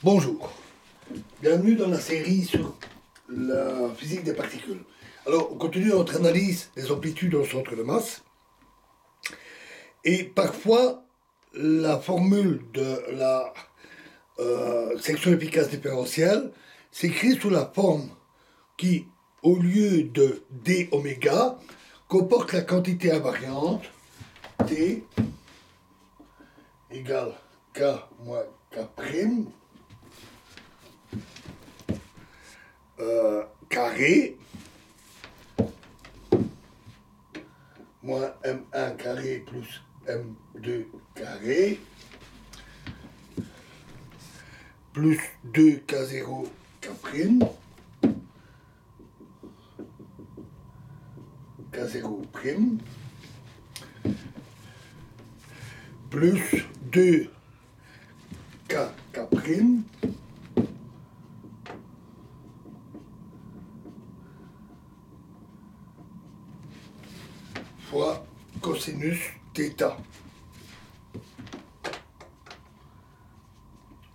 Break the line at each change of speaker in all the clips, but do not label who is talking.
Bonjour, bienvenue dans la série sur la physique des particules. Alors, on continue notre analyse des amplitudes au centre de masse. Et parfois, la formule de la section efficace différentielle s'écrit sous la forme qui, au lieu de d oméga, comporte la quantité invariante t égale k moins k prime carré moins m1 carré plus m2 carré plus 2k0 k prime k0 prime plus 2 k k prime fois cosinus θ,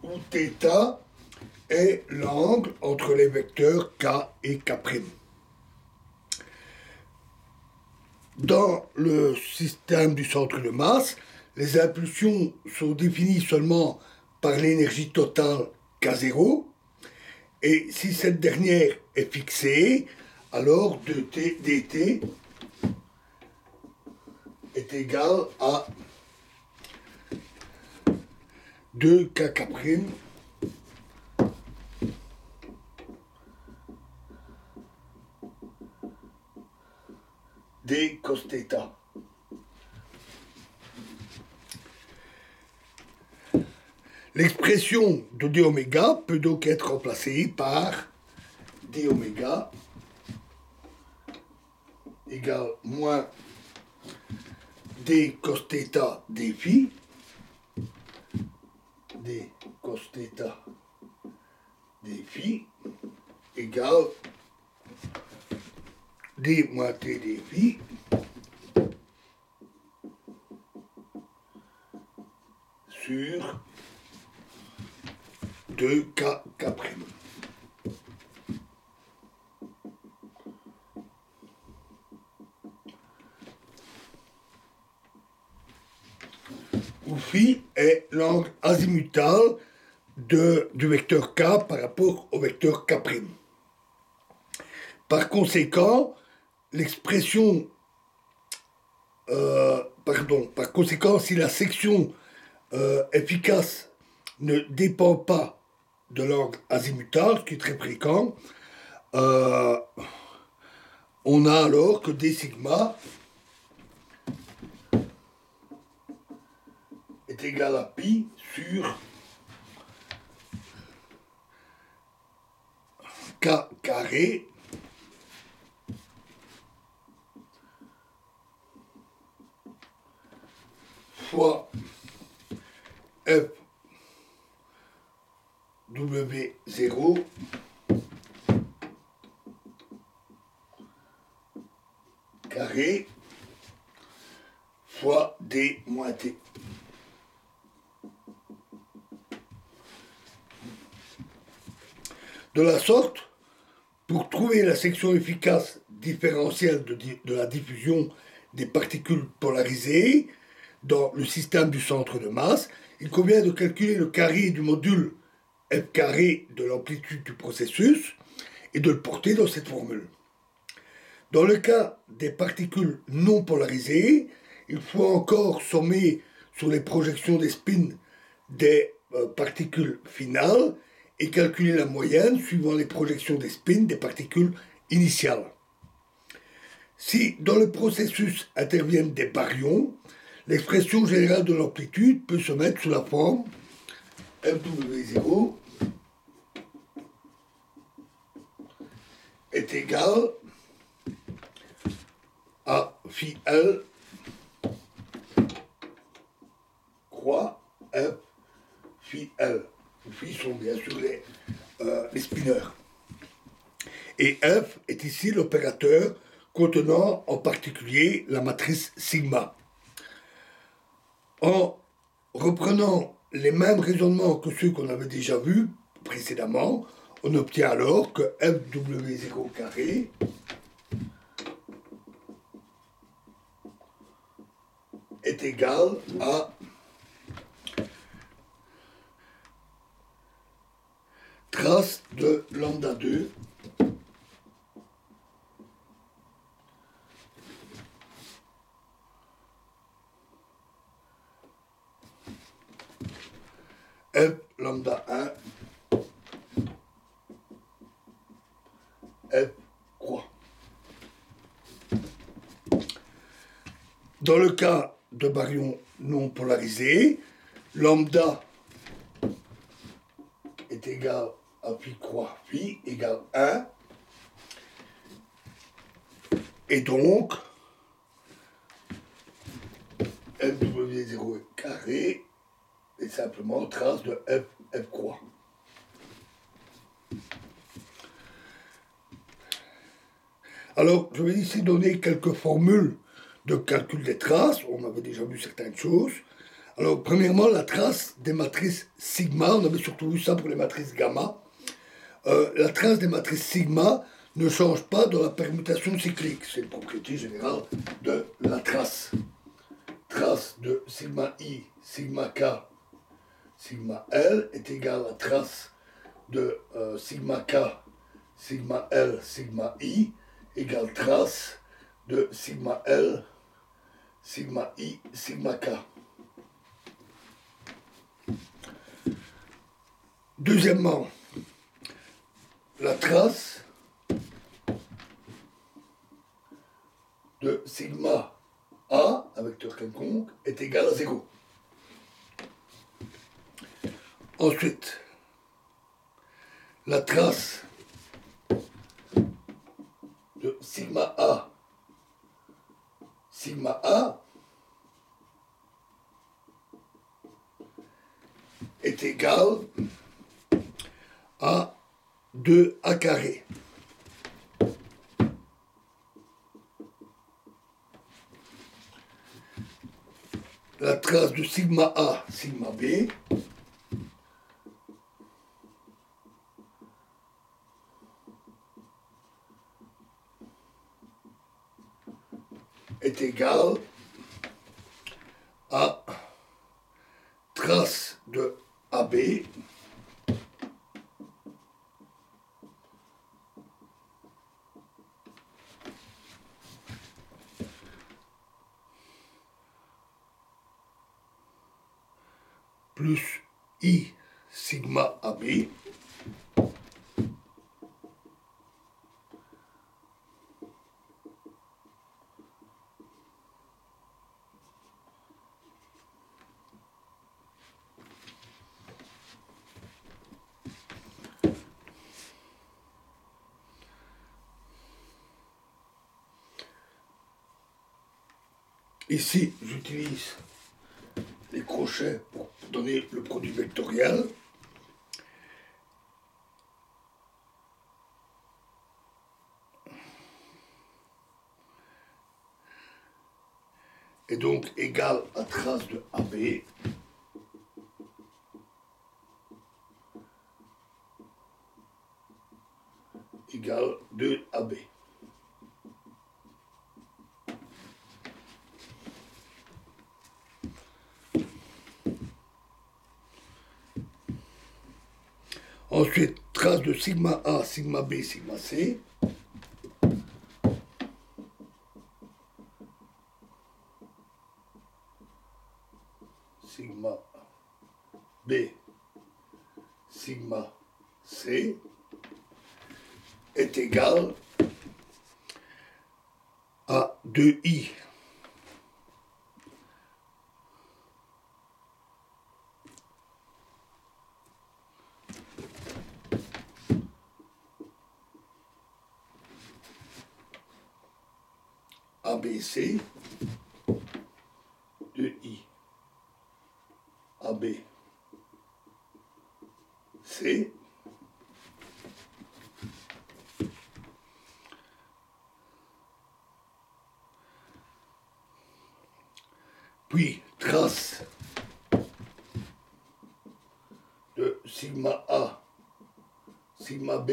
où θ est l'angle entre les vecteurs k et k'. Dans le système du centre de masse, les impulsions sont définies seulement par l'énergie totale K0, et si cette dernière est fixée, alors dt est égal à 2kk' d cos θ. L'expression de dω peut donc être remplacée par dω égale moins d cos θ d phi, d cos θ d phi égale d moins t d phi sur 2kk'. Où phi est l'angle azimutal du vecteur k par rapport au vecteur k'. Par conséquent, l'expression si la section efficace ne dépend pas de l'angle azimutal, ce qui est très fréquent, on a alors que d sigma est égal à pi sur k carré fois f w0 carré fois d moins t. De la sorte, pour trouver la section efficace différentielle de la diffusion des particules polarisées dans le système du centre de masse, il convient de calculer le carré du module f carré de l'amplitude du processus et de le porter dans cette formule. Dans le cas des particules non polarisées, il faut encore sommer sur les projections des spins des particules finales et calculer la moyenne suivant les projections des spins des particules initiales. Si dans le processus interviennent des baryons, l'expression générale de l'amplitude peut se mettre sous la forme Fw0 est égal à phi L croix F phi L. Les phi sont bien sûr les spinners. Et F est ici l'opérateur contenant en particulier la matrice sigma. En reprenant les mêmes raisonnements que ceux qu'on avait déjà vus précédemment, on obtient alors que FW0 carré est égal à trace de lambda 2 F lambda 1 F croix. Dans le cas de baryons non polarisés, lambda est égal à phi croix phi égale 1. Et donc, FW0 carré est simplement trace de F croix. Alors, je vais ici donner quelques formules de calcul des traces. On avait déjà vu certaines choses. Alors, premièrement, la trace des matrices sigma, on avait surtout vu ça pour les matrices gamma. La trace des matrices sigma ne change pas dans la permutation cyclique. C'est une propriété générale de la trace. Trace de sigma i, sigma k, sigma l est égale à trace de sigma k, sigma l, sigma i, égale trace de sigma l, sigma i, sigma k. Deuxièmement, la trace de sigma a, avec vecteur quelconque, est égale à 0. Ensuite, la trace de sigma a est égale à 2a carré. La trace de sigma a, sigma b est égale à trace de AB plus I sigma AB Ici, j'utilise les crochets pour donner le produit vectoriel. Et donc égal à trace de AB égale 2AB. Ensuite, trace de sigma A, sigma B, sigma C. Sigma B, sigma C est égal à 2i. ABC, 2i, AB, C, puis trace sigma B,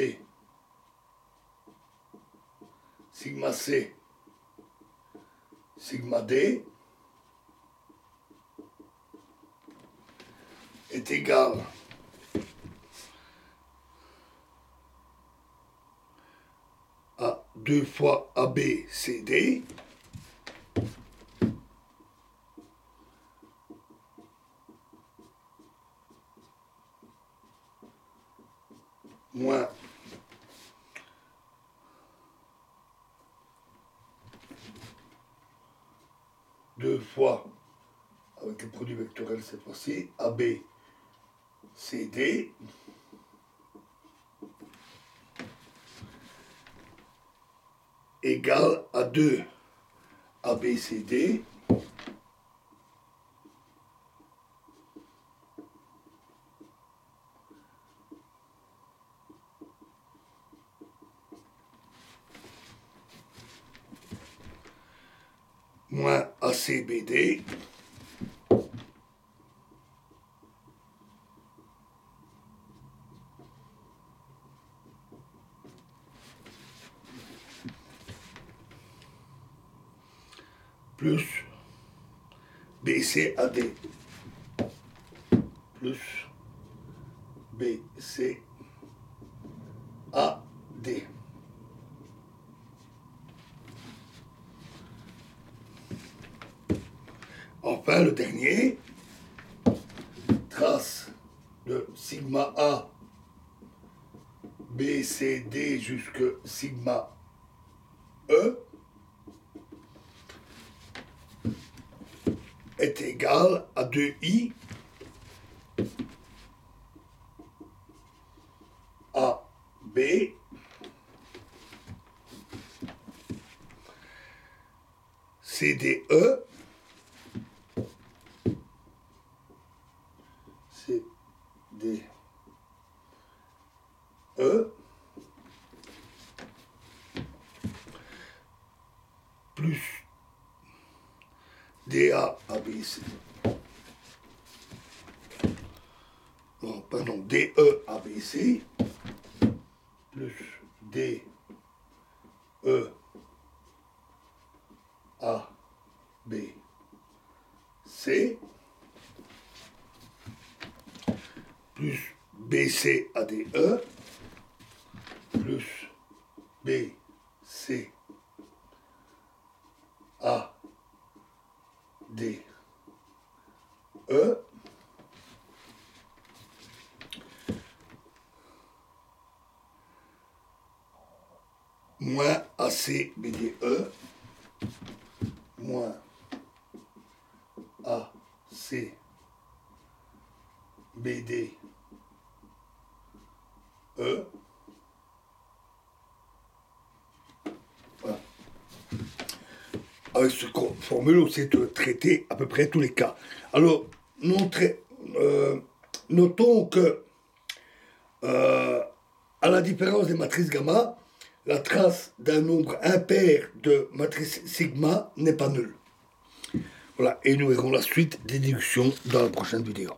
sigma C, sigma D est égal à 2 fois ABCD moins 2 fois, avec le produit vectoriel cette fois-ci, ABCD égale à 2 ABCD moins ACBD plus BCAD plus BCAD. Enfin, le dernier, trace de sigma A, B, C, D jusque sigma E est égal à 2i A, B CDE CDE plus DA ABC. Non, pardon, DE ABC plus DE ABC plus BCADE plus BCADE moins ACBDE moins ACBDE voilà. Avec cette formule, on sait traiter à peu près tous les cas. Alors, notons que, à la différence des matrices gamma, la trace d'un nombre impair de matrice sigma n'est pas nulle. Voilà, et nous verrons la suite des déductions dans la prochaine vidéo.